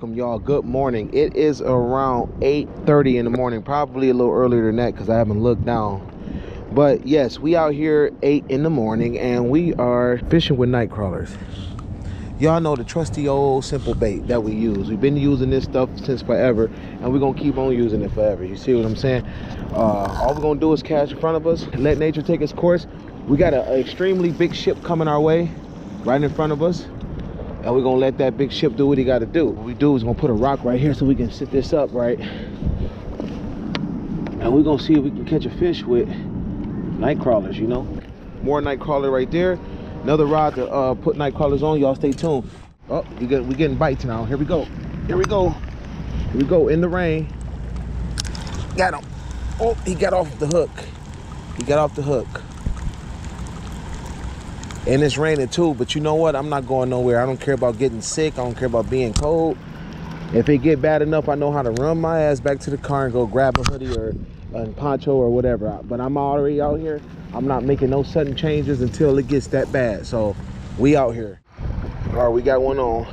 welcome y'all. Good morning. It is around 8:30 in the morning, probably a little earlier than that because I haven't looked down. But yes, we out here 8 in the morning and we are fishing with night crawlers. Y'all know the trusty old simple bait that we use. We've been using this stuff since forever and we're gonna keep on using it forever. You see what I'm saying? All we're gonna do is cast in front of us, let nature take its course. We got an extremely big ship coming our way right in front of us, and we're gonna let that big ship do what he got to do. What we do is gonna put a rock right here so we can sit this up right, and we're gonna see if we can catch a fish with night crawlers. You know, more night crawler right there. Another rod to put night crawlers on. Y'all stay tuned. Oh, we getting bites now. Here we go. Here we go. Here we go in the rain. Got him. Oh, he got off the hook. He got off the hook. And it's raining too, but you know what? I'm not going nowhere. I don't care about getting sick. I don't care about being cold. If it get bad enough, I know how to run my ass back to the car and go grab a hoodie or a poncho or whatever. But I'm already out here. I'm not making no sudden changes until it gets that bad. So we out here. All right, we got one on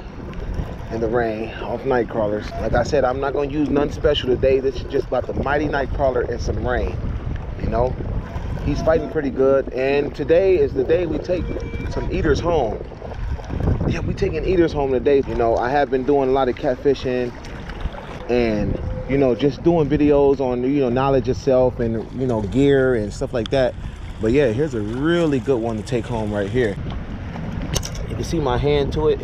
in the rain off night crawlers. Like I said, I'm not gonna use nothing special today. This is just about the mighty night crawler and some rain, you know? He's fighting pretty good, and today is the day we take some eaters home. Yeah, we taking eaters home today. You know, I have been doing a lot of catfishing and, you know, just doing videos on, you know, knowledge itself and, you know, gear and stuff like that. But yeah, here's a really good one to take home right here. You can see my hand to it.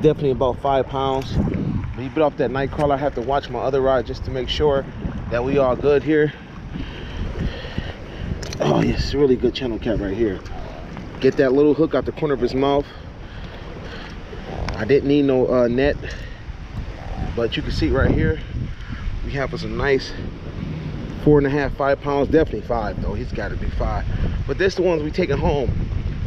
Definitely about 5 pounds. When you bit off that night crawler, I have to watch my other rod just to make sure that we all good here. Oh yes, really good channel cat right here. Get that little hook out the corner of his mouth. I didn't need no net, but you can see right here we have us a nice 4.5, 5 pounds. Definitely 5 though. He's got to be 5. But this the ones we taking home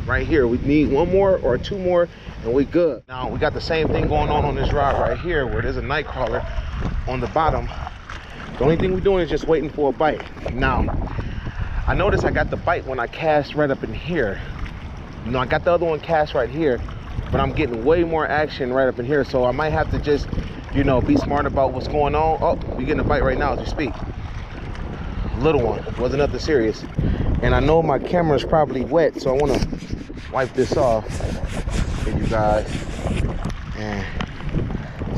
right here. We need 1 more or 2 more and we good. Now we got the same thing going on this rod right here where there's a night crawler on the bottom. The only thing we're doing is just waiting for a bite. Now I noticed I got the bite when I cast right up in here. You know, I got the other one cast right here, but I'm getting way more action right up in here. So I might have to just, you know, be smart about what's going on. Oh, we're getting a bite right now as we speak. Little one, wasn't nothing serious. And I know my camera's probably wet, so I want to wipe this off for you guys and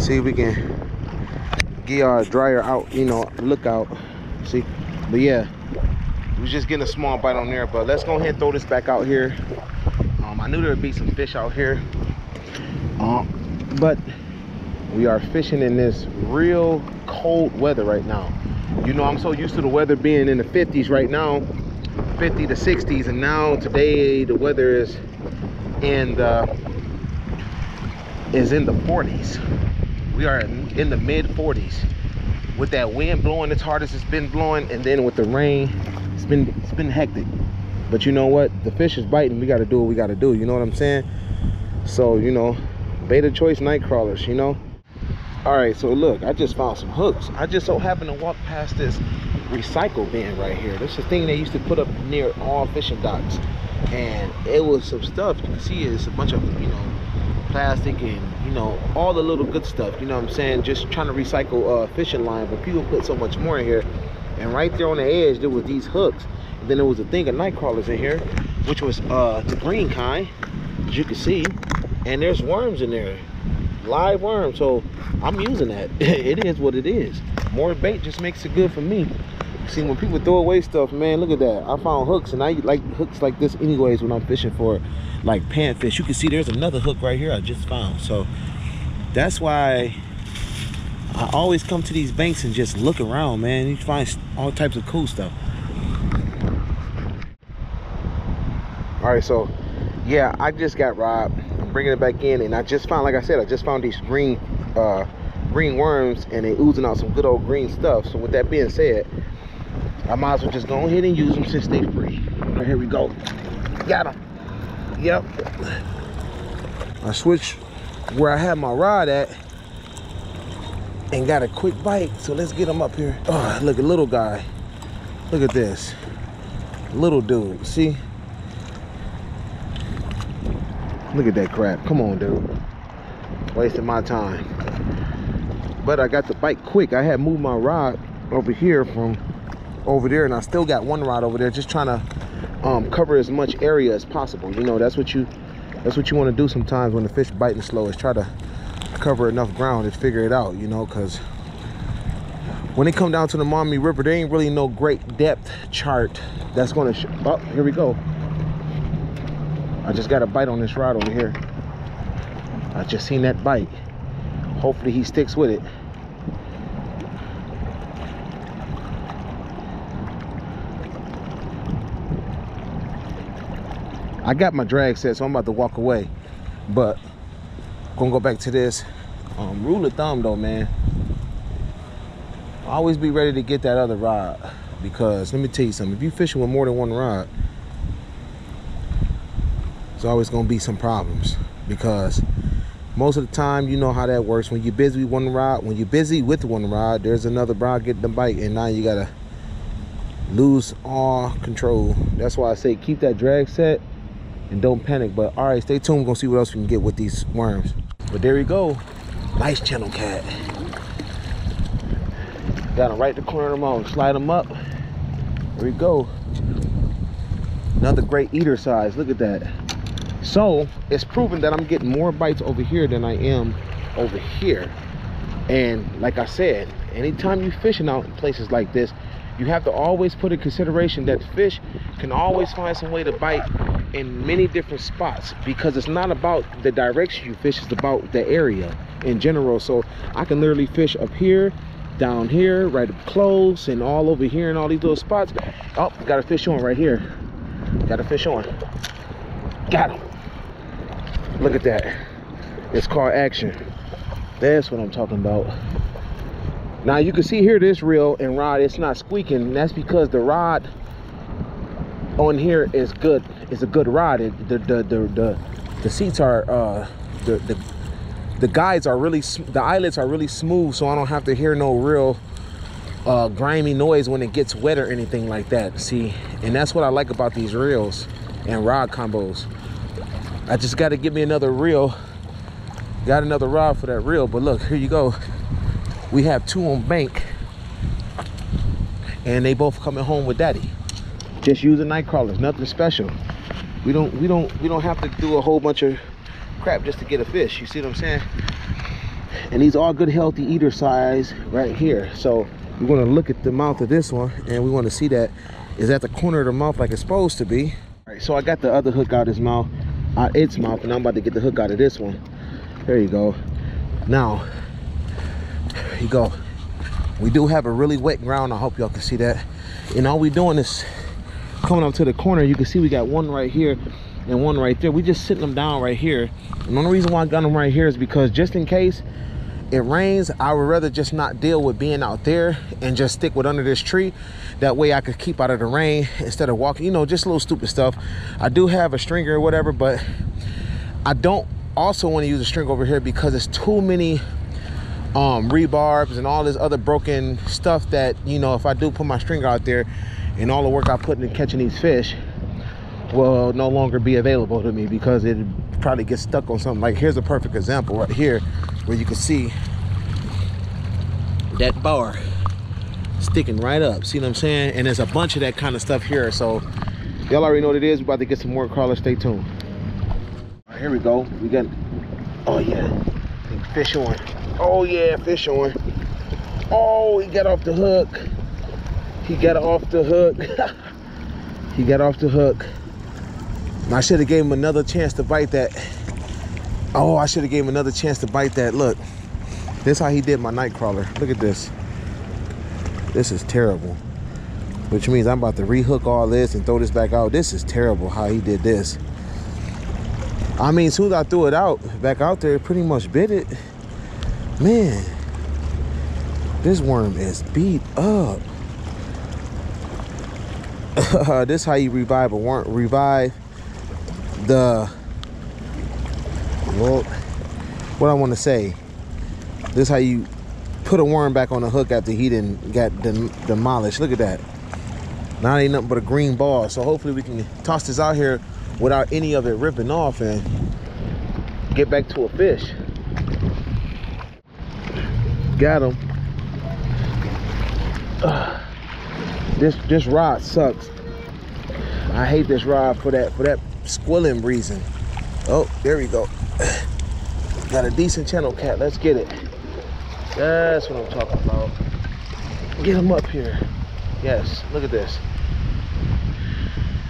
see if we can get our dryer out, you know, look out. See, but yeah. We was just getting a small bite on there, but let's go ahead and throw this back out here. I knew there would be some fish out here, but we are fishing in this real cold weather right now. You know, I'm so used to the weather being in the 50s right now, 50 to 60s, and now today the weather is in the 40s. We are in the mid 40s with that wind blowing as hard as it's been blowing, and then with the rain. It's been hectic, but you know what, the fish is biting. We got to do what we got to do, you know what I'm saying? So, you know, beta choice night crawlers, you know. All right, so look, I just found some hooks. I just so happened to walk past this recycle bin right here. This is the thing they used to put up near all fishing docks, and it was some stuff. You can see it's a bunch of, you know, plastic and, you know, all the little good stuff, you know what I'm saying? Just trying to recycle fishing line, but people put so much more in here. And right there on the edge, there was these hooks. And then there was a thing of night crawlers in here, which was the green kind, as you can see. And there's worms in there, live worms. So I'm using that. It is what it is. More bait just makes it good for me. See, when people throw away stuff, man, look at that. I found hooks, and I like hooks like this anyways when I'm fishing for like panfish. You can see there's another hook right here I just found. So that's why I always come to these banks and just look around, man. You find all types of cool stuff. All right, so yeah, I just got robbed. I'm bringing it back in, and I just found, like I said, I just found these green worms, and they oozing out some good old green stuff. So with that being said, I might as well just go ahead and use them since they free. Right, here we go. Got them. Yep. I switched where I had my rod at and got a quick bite, so let's get him up here. Oh, look, a little guy. Look at this. Little dude, see? Look at that crap. Come on, dude. Wasting my time. but I got the bite quick. I had moved my rod over here from over there, and I still got one rod over there, just trying to cover as much area as possible. You know, that's what you want to do sometimes when the fish biting slow, is try to cover enough ground and figure it out, you know, because when they come down to the Maumee River, there ain't really no great depth chart that's going to oh, here we go. I just got a bite on this rod over here. I just seen that bite. Hopefully he sticks with it. I got my drag set, so I'm about to walk away, but gonna go back to this. Rule of thumb though, man, always be ready to get that other rod, because let me tell you something, if you fishing with more than one rod, there's always gonna be some problems, because most of the time, you know how that works. When you're busy with one rod, there's another rod getting the bite, and now you gotta lose all control. That's why I say keep that drag set and don't panic. But all right, stay tuned. We're gonna see what else we can get with these worms. But there we go. Nice channel cat. Got him right in the corner of the mouth. Slide him up. There we go. Another great eater size. Look at that. So it's proven that I'm getting more bites over here than I am over here. And like I said, anytime you're fishing out in places like this, you have to always put in consideration that fish can always find some way to bite in many different spots, because it's not about the direction you fish, it's about the area in general. So I can literally fish up here, down here, right up close, and all over here in all these little spots. Oh, got a fish on right here. Got a fish on. Got him. Look at that. It's called action. That's what I'm talking about. Now you can see here, this reel and rod, it's not squeaking. That's because the rod on here is good. It's a good rod. The seats are the guides are really, the eyelets are really smooth, so I don't have to hear no real grimy noise when it gets wet or anything like that. See, and that's what I like about these reels and rod combos. I just got to get me another reel. Got another rod for that reel, but look, here you go. We have two on bank, and they both coming home with daddy. Just using night crawlers, nothing special. We don't have to do a whole bunch of crap just to get a fish. You see what I'm saying? And these are good healthy eater size right here. So we're going to look at the mouth of this one, and we want to see that is at the corner of the mouth like it's supposed to be. All right, so I got the other hook out of its mouth, and I'm about to get the hook out of this one. There you go. Now, here you go. We do have a really wet ground. I hope y'all can see that. And all we doing is coming up to the corner. You can see we got one right here and one right there. We just sitting them down right here. And the only reason why I got them right here is because just in case it rains, I would rather just not deal with being out there and just stick with under this tree. That way I could keep out of the rain instead of walking, you know, just a little stupid stuff. I do have a stringer or whatever, but I don't also want to use a string over here because it's too many rebarbs and all this other broken stuff that, you know, if I do put my string out there and all the work I put in catching these fish will no longer be available to me, because it probably gets stuck on something. Like here's a perfect example right here where you can see that bar sticking right up. See what I'm saying? And there's a bunch of that kind of stuff here. So y'all already know what it is. We're about to get some more crawlers. Stay tuned. All right, here we go. We got, oh yeah, fish on. Oh yeah, fish on. Oh, he got off the hook. He got off the hook. He got off the hook. I should have gave him another chance to bite that. Oh, I should have gave him another chance to bite that. Look, this is how he did my night crawler. Look at this. This is terrible. Which means I'm about to rehook all this and throw this back out. This is terrible how he did this. I mean, as soon as I threw it out, back out there, it pretty much bit it. Man, this worm is beat up. This is how you revive a worm. Revive the, well, what I want to say, this is how you put a worm back on the hook after he didn't got demolished. Look at that. Now it ain't nothing but a green ball. So hopefully we can toss this out here without any of it ripping off and get back to a fish. Got him. This rod sucks. I hate this rod for that squilling reason. Oh, there we go. Got a decent channel cat. Let's get it. That's what I'm talking about. Get him up here. Yes, look at this.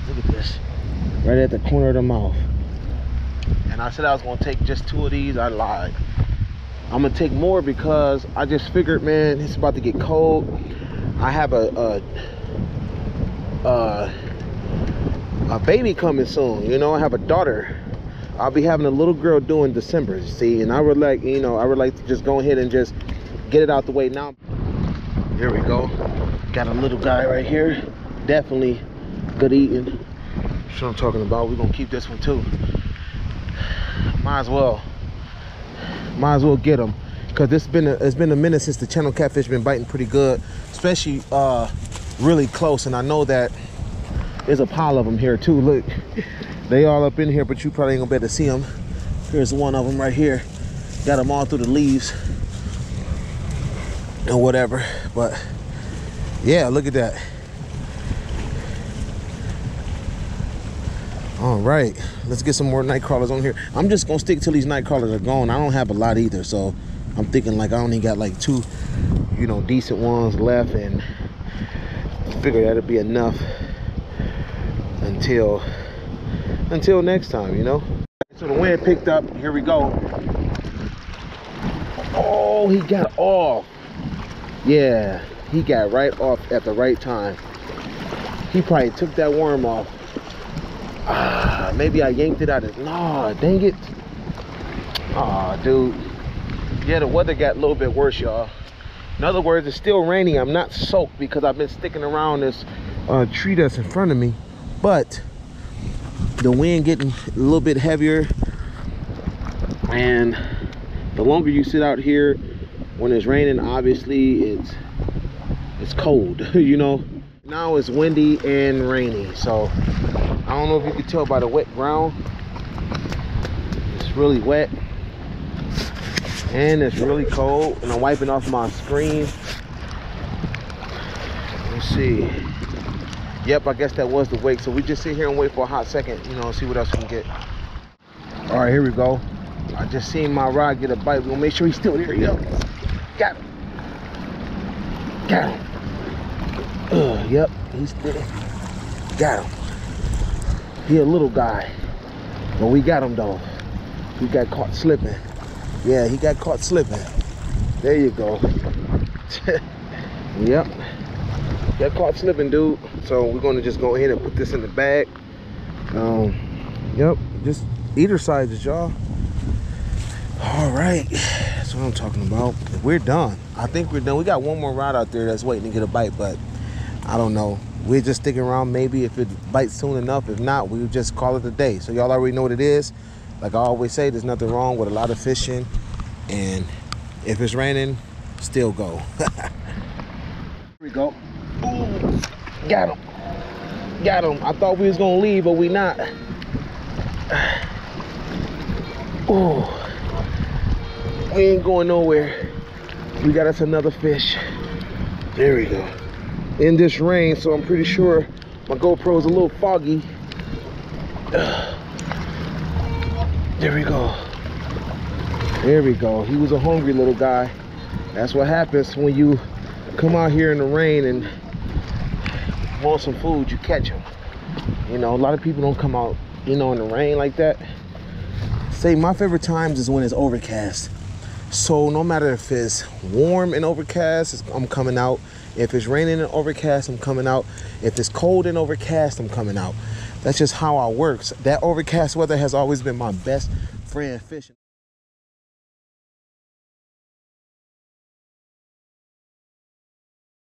Look at this. Right at the corner of the mouth. And I said I was gonna take just 2 of these. I lied. I'm gonna take more because I just figured, man, it's about to get cold. I have a baby coming soon. You know, I have a daughter. I'll be having a little girl during December, see, and I would like, you know, I would like to just go ahead and just get it out the way now. Here we go. Got a little guy right here. Definitely good eating. That's what I'm talking about. We're gonna keep this one too. Might as well get him, because it's been a minute since the channel catfish been biting pretty good, especially really close. And I know that there's a pile of them here too. Look, they all up in here, but you probably ain't gonna be able to see them. Here's one of them right here. Got them all through the leaves and whatever. But yeah, look at that. All right, let's get some more night crawlers on here. I'm just gonna stick till these night crawlers are gone. I don't have a lot either, so I'm thinking like I only got like 2, you know, decent ones left, and figure that'll be enough until next time, you know. So the wind picked up. Here we go. Oh, he got off. Yeah, he got right off at the right time. He probably took that worm off. Maybe I yanked it out of, nah, dang it. Dude. Yeah, the weather got a little bit worse, y'all. In other words, it's still raining. I'm not soaked because I've been sticking around this tree that's in front of me, but the wind getting a little bit heavier, and the longer you sit out here when it's raining, obviously it's cold. You know, now it's windy and rainy, so I don't know if you can tell by the wet ground. It's really wet and it's really cold, and I'm wiping off my screen. Let's see. Yep, I guess that was the wake. So we just sit here and wait for a hot second, you know, see what else we can get. All right, here we go. I just seen my rod get a bite. We're gonna make sure he's still there. Yep. Got him. Got him. Yep, he's there. Got him. He a little guy, but we got him though. He got caught slipping. Yeah, he got caught slipping. There you go. Yep. Got caught slipping, dude. So we're gonna just go ahead and put this in the bag. Yep, just eater sizes, y'all. All right, that's what I'm talking about. We're done. I think we're done. We got one more rod out there that's waiting to get a bite, but I don't know. We're just sticking around. Maybe if it bites soon enough. If not, we'll just call it a day. So y'all already know what it is. Like I always say, there's nothing wrong with a lot of fishing, and if it's raining, still go. Here we go. Ooh, got him. Got him. I thought we was gonna leave, but we not. Ooh, we ain't going nowhere. We got us another fish. There we go. In this rain, so I'm pretty sure my GoPro's a little foggy. There we go. There we go. He was a hungry little guy. That's what happens when you come out here in the rain and want some food. You catch him. You know, a lot of people don't come out, you know, in the rain like that. Say my favorite times is when it's overcast. So no matter if it's warm and overcast, I'm coming out. If it's raining and overcast, I'm coming out. If it's cold and overcast, I'm coming out. That's just how I work. That overcast weather has always been my best friend fishing.